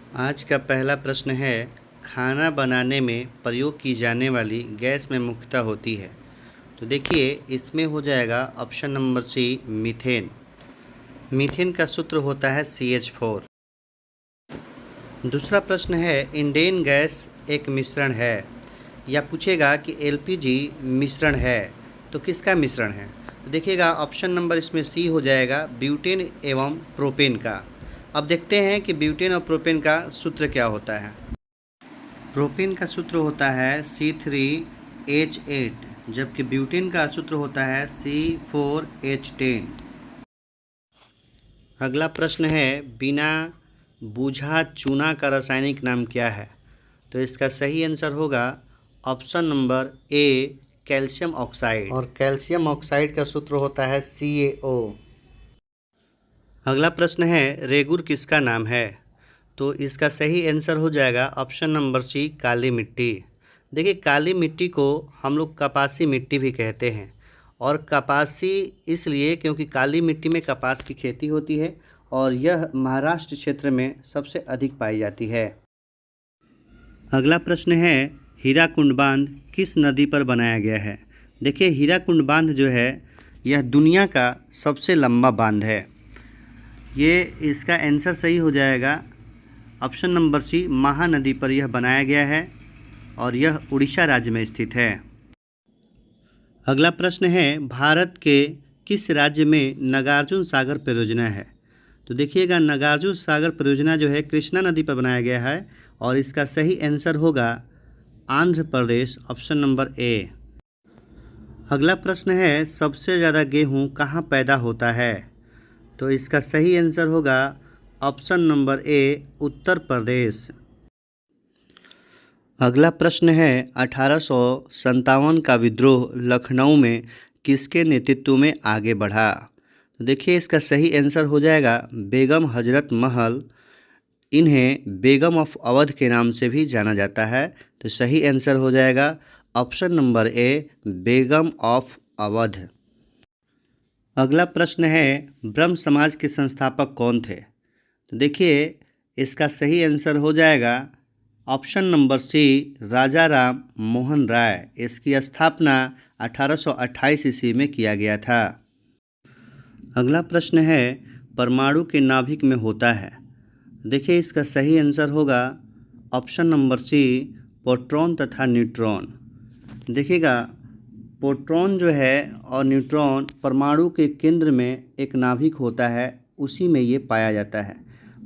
आज का पहला प्रश्न है, खाना बनाने में प्रयोग की जाने वाली गैस में मुख्यतः होती है। तो देखिए, इसमें हो जाएगा option number C, methane. Methane का सूत्र होता है CH4। दूसरा प्रश्न है, इंडेन गैस एक मिश्रण है, या पूछेगा कि LPG मिश्रण है तो किसका मिश्रण है। तो देखिएगा, ऑप्शन नंबर इसमें सी हो जाएगा, ब्यूटेन एवं प्रोपेन का। अब देखते हैं कि ब्यूटेन और प्रोपेन का सूत्र क्या होता है। प्रोपेन का सूत्र होता है C3H8, जबकि ब्यूटेन का सूत्र होता है C4H10। अगला प्रश्न है, बिना बूझा चूना का रासायनिक नाम क्या है। तो इसका सही आंसर होगा option number A, calcium oxide. और कैल्शियम ऑक्साइड का सूत्र होता है CaO। अगला प्रश्न है, रेगुर किसका नाम है। तो इसका सही आंसर हो जाएगा ऑप्शन नंबर सी, काली मिट्टी। देखिए, काली मिट्टी को हम लोग कपासी मिट्टी भी कहते हैं, और कपासी इसलिए क्योंकि काली मिट्टी में कपास की खेती होती है और यह महाराष्ट्र क्षेत्र में सबसे अधिक पाई जाती है। अगला प्रश्न है, हीराकुंड बांध किस नदी पर बनाया गया है। देखिए, हीराकुंड बांध जो है यह दुनिया का सबसे लंबा बांध है। ये इसका आंसर सही हो जाएगा ऑप्शन नंबर सी, महानदी पर यह बनाया गया है और यह उड़ीसा राज्य में स्थित है। अगला प्रश्न है, भारत के किस राज्य में नागार्जुन सागर परियोजना है। तो देखिएगा, नागार्जुन सागर परियोजना जो है कृष्णा नदी पर बनाया गया है और इसका सही आंसर होगा Andhra Pradesh, option number A. अगला प्रश्न है, सबसे ज़्यादा गेहूँ कहाँ पैदा होता है। तो इसका सही आंसर होगा option number A, Uttar Pradesh. अगला प्रश्न है, 1857 का विद्रोह लखनऊ में किसके नेतृत्व में आगे बढ़ा। तो देखिए, इसका सही आंसर हो जाएगा बेगम हजरत महल। इन्हें बेगम ऑफ अवध के नाम से भी जाना जाता है। तो सही आंसर हो जाएगा option number A, Begum of Awadh. अगला प्रश्न है, ब्रह्म समाज के संस्थापक कौन थे। तो देखिए, इसका सही आंसर हो जाएगा ऑप्शन नंबर सी, राजा राम मोहन राय। इसकी स्थापना 1828 ईस्वी में किया गया था। अगला प्रश्न है, परमाणु के नाभिक में होता है। देखिए, इसका सही आंसर होगा ऑप्शन नंबर सी, प्रोटॉन तथा न्यूट्रॉन। देखिएगा, प्रोटॉन जो है और न्यूट्रॉन परमाणु के केंद्र में एक नाभिक होता है, उसी में ये पाया जाता है।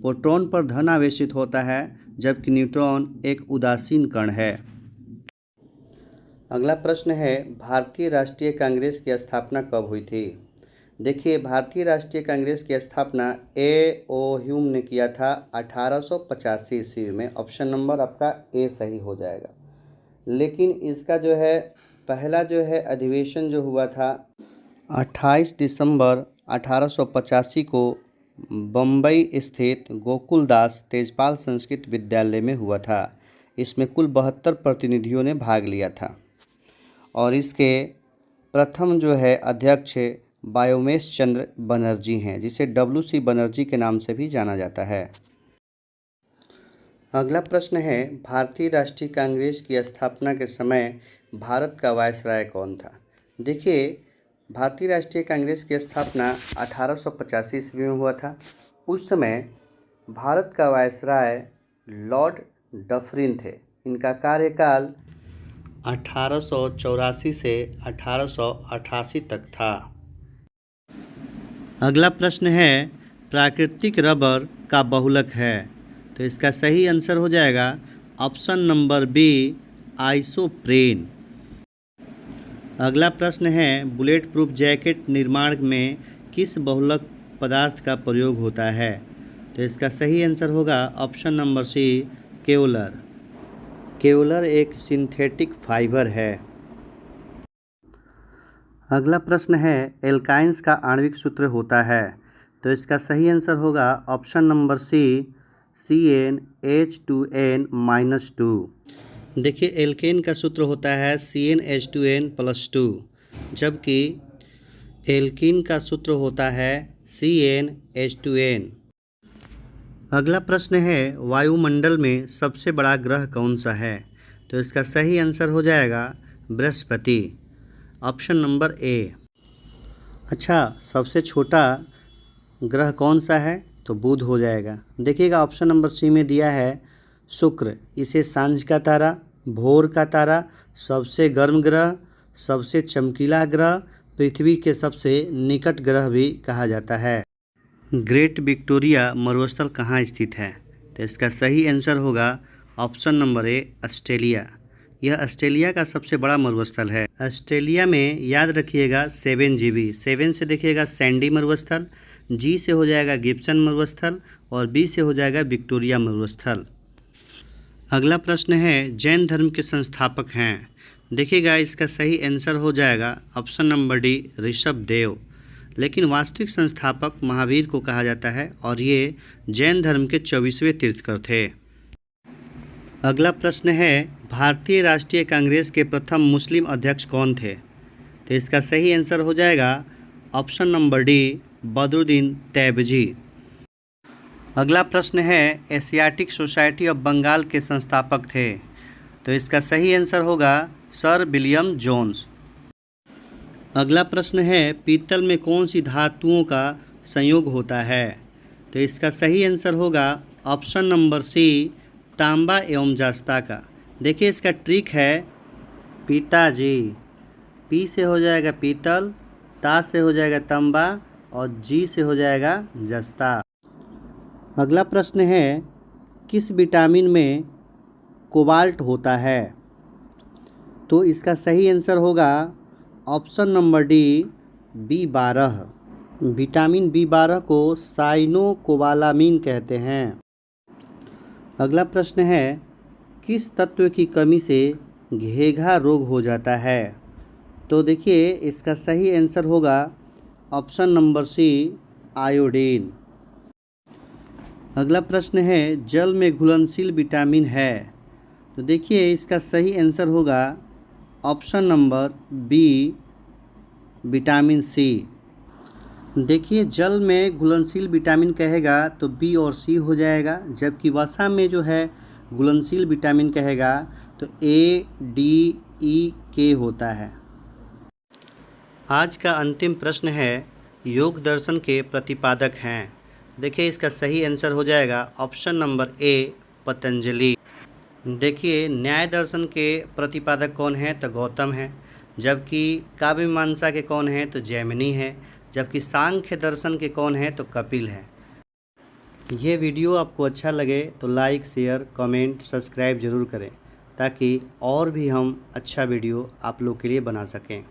प्रोटॉन पर धन आवेशित होता है, जबकि न्यूट्रॉन एक उदासीन कण है। अगला प्रश्न है, भारतीय राष्ट्रीय कांग्रेस की स्थापना कब हुई थी। देखिए, भारतीय राष्ट्रीय कांग्रेस की स्थापना A.O. ह्यूम ने किया था 1885 ईस्वी में। ऑप्शन नंबर आपका ए सही हो जाएगा। लेकिन इसका जो है पहला जो है अधिवेशन जो हुआ था 28 दिसंबर 1885 को बम्बई स्थित गोकुलदास तेजपाल संस्कृत विद्यालय में हुआ था। इसमें कुल 72 प्रतिनिधियों ने भाग लिया था और इसके प्रथम जो है अध्यक्ष बायोमेश चंद्र बनर्जी हैं, जिसे WC बनर्जी के नाम से भी जाना जाता है। अगला प्रश्न है, भारतीय राष्ट्रीय कांग्रेस की स्थापना के समय भारत का वायसराय कौन था। देखिए, भारतीय राष्ट्रीय कांग्रेस की स्थापना 1885 ईस्वी में हुआ था। उस समय भारत का वायसराय लॉर्ड डफरिन थे। इनका कार्यकाल 1884 से 1888 तक था। अगला प्रश्न है, प्राकृतिक रबर का बहुलक है। तो इसका सही आंसर हो जाएगा ऑप्शन नंबर बी, आइसोप्रेन। अगला प्रश्न है, बुलेट प्रूफ जैकेट निर्माण में किस बहुलक पदार्थ का प्रयोग होता है। तो इसका सही आंसर होगा option number C, Kevlar. Kevlar एक सिंथेटिक फाइबर है। अगला प्रश्न है, एल्काइंस का आणविक सूत्र होता है। तो इसका सही आंसर होगा ऑप्शन नंबर सी, CnH2n-2। देखिए, एल्केन का सूत्र होता है CnH2n+2, जबकि एल्कीन का सूत्र होता है CnH2n। अगला प्रश्न है वायुमंडल में सबसे बड़ा ग्रह कौन सा है? तो इसका सही आंसर हो जाएगा बृहस्पति, ऑप्शन नंबर ए। अच्छा, सबसे छोटा ग्रह कौन सा है? तो बुध हो जाएगा। देखिएगा ऑप्शन नंबर सी में दिया है शुक्र, इसे सांझ का तारा, भोर का तारा, सबसे गर्म ग्रह, सबसे चमकीला ग्रह, पृथ्वी के सबसे निकट ग्रह भी कहा जाता है। ग्रेट विक्टोरिया मरुस्थल कहाँ स्थित है? तो इसका सही आंसर होगा ऑप्शन नंबर ए ऑस्ट्रेलिया। यह ऑस्ट्रेलिया का सबसे बड़ा मरुस्थल है। ऑस्ट्रेलिया में याद रखिएगा 7GB, 7 से देखिएगा सैंडी मरुस्थल, जी से हो जाएगा गिब्सन मरुस्थल और बी से हो जाएगा विक्टोरिया मरुस्थल। अगला प्रश्न है जैन धर्म के संस्थापक हैं। देखिएगा इसका सही आंसर हो जाएगा option number D Rishabh Dev, लेकिन वास्तविक संस्थापक महावीर को कहा जाता है और ये जैन धर्म के 24वें तीर्थंकर थे। अगला प्रश्न है भारतीय राष्ट्रीय कांग्रेस के प्रथम मुस्लिम अध्यक्ष कौन थे? तो इसका सही आंसर हो जाएगा option number D Badruddin Tyabji. अगला प्रश्न है एशियाटिक सोसाइटी ऑफ बंगाल के संस्थापक थे। तो इसका सही आंसर होगा सर विलियम जोन्स। अगला प्रश्न है पीतल में कौन सी धातुओं का संयोग होता है? तो इसका सही आंसर होगा ऑप्शन नंबर सी तांबा एवं जस्ता का। देखिए इसका ट्रिक है पिताजी, पी से हो जाएगा पीतल, ता से हो जाएगा तांबा और जी से हो जाएगा जस्ता। अगला प्रश्न है किस विटामिन में कोबाल्ट होता है? तो इसका सही आंसर होगा option number D B12। Vitamin B12 को साइनोकोबालामिन कहते हैं। अगला प्रश्न है किस तत्व की कमी से घेघा रोग हो जाता है? तो देखिए इसका सही आंसर होगा ऑप्शन नंबर सी आयोडीन। अगला प्रश्न है जल में घुलनशील विटामिन है। तो देखिए इसका सही आंसर होगा option number B vitamin C. देखिए जल में घुलनशील विटामिन कहेगा तो बी और सी हो जाएगा, जबकि वसा में जो है घुलनशील विटामिन कहेगा तो ए डी ई के होता है। आज का अंतिम प्रश्न है योग दर्शन के प्रतिपादक हैं। देखिए इसका सही आंसर हो जाएगा ऑप्शन नंबर ए पतंजलि। देखिए न्याय दर्शन के प्रतिपादक कौन हैं? तो गौतम है, जबकि काव्य मीमांसा के कौन हैं? तो जैमिनी है, जबकि सांख्य दर्शन के कौन हैं? तो कपिल है। ये वीडियो आपको अच्छा लगे तो लाइक शेयर कमेंट सब्सक्राइब ज़रूर करें ताकि और भी हम अच्छा वीडियो आप लोग के लिए बना सकें।